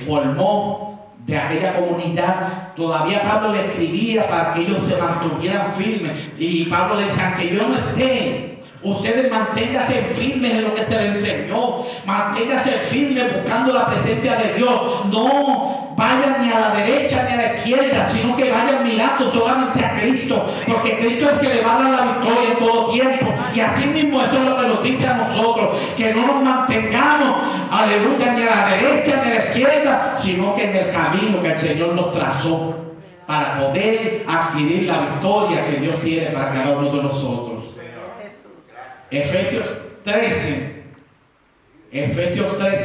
formó de aquella comunidad. Todavía Pablo le escribía para que ellos se mantuvieran firmes. Y Pablo le decía: aunque yo no esté, ustedes manténganse firmes en lo que se les enseñó, manténganse firmes buscando la presencia de Dios. No vayan ni a la derecha ni a la izquierda, sino que vayan mirando solamente a Cristo, porque Cristo es el que le va a dar la victoria en todo tiempo. Y así mismo eso es lo que nos dice a nosotros, que no nos mantengamos, aleluya, ni a la derecha ni a la izquierda, sino que en el camino que el Señor nos trazó para poder adquirir la victoria que Dios tiene para cada uno de nosotros. Efesios 13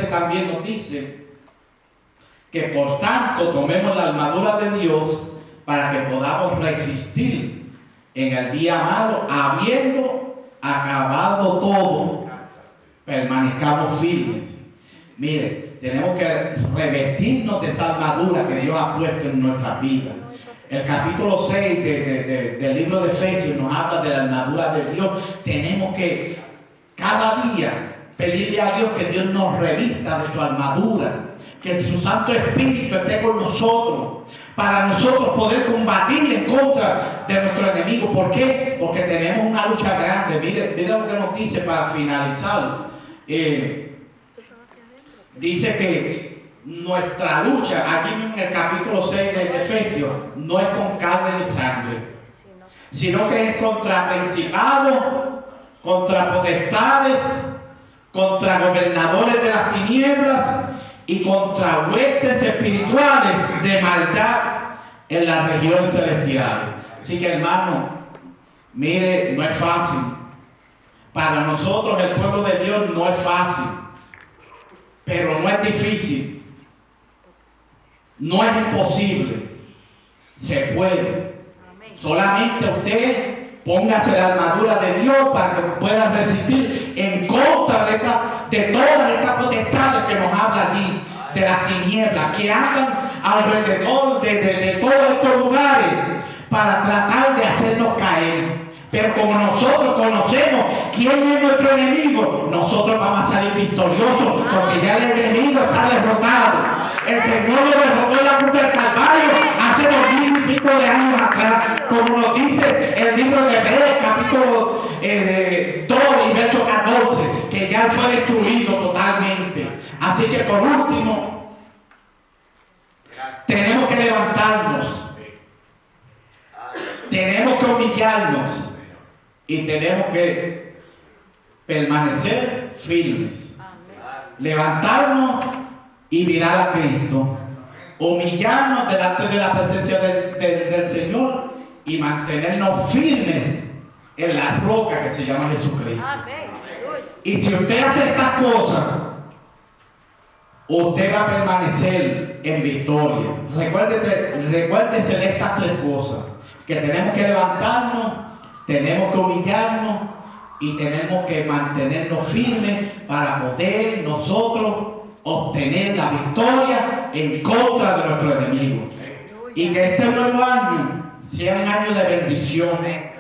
también nos dice que por tanto tomemos la armadura de Dios para que podamos resistir en el día malo, habiendo acabado todo, permanezcamos firmes. Mire, tenemos que revestirnos de esa armadura que Dios ha puesto en nuestras vidas. El capítulo 6 del libro de Efesios nos habla de la armadura de Dios. Tenemos que cada día pedirle a Dios que Dios nos revista de su armadura, que su Santo Espíritu esté con nosotros, para nosotros poder combatir en contra de nuestro enemigo. ¿Por qué? Porque tenemos una lucha grande. Mire lo que nos dice para finalizar. Dice que nuestra lucha, aquí en el capítulo 6 de Efesios, no es con carne ni sangre, sino que es contra principados, contra potestades, contra gobernadores de las tinieblas y contra huestes espirituales de maldad en las regiones celestiales. Así que, hermano, mire, no es fácil. Para nosotros, el pueblo de Dios, no es fácil, pero no es difícil. No es imposible, se puede. Solamente usted póngase la armadura de Dios para que pueda resistir en contra de todas estas potestades que nos habla allí, de las tinieblas, que andan alrededor de todos estos lugares para tratar de hacernos caer. Pero como nosotros conocemos quién es nuestro enemigo, nosotros vamos a salir victoriosos, porque ya el enemigo está derrotado. El Señor lo derrotó en la cruz del Calvario hace 2000 y pico de años atrás, como nos dice el libro de Hebreos, capítulo 2 y verso 14, que ya Midian fue destruido totalmente. Así que por último, tenemos que levantarnos, tenemos que humillarnos y tenemos que permanecer firmes. Levantarnos y mirar a Cristo, humillarnos delante de la presencia del Señor y mantenernos firmes en la roca que se llama Jesucristo. Y si usted hace estas cosas, usted va a permanecer en victoria. Recuérdese de estas tres cosas: que tenemos que levantarnos, tenemos que humillarnos y tenemos que mantenernos firmes para poder nosotros obtener la victoria en contra de nuestro enemigo. Y que este nuevo año sea un año de bendición,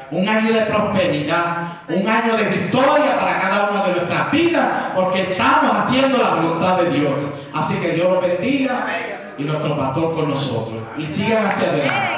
un año de prosperidad, un año de victoria para cada una de nuestras vidas, porque estamos haciendo la voluntad de Dios. Así que Dios los bendiga y nuestro pastor con nosotros. Y sigan hacia adelante.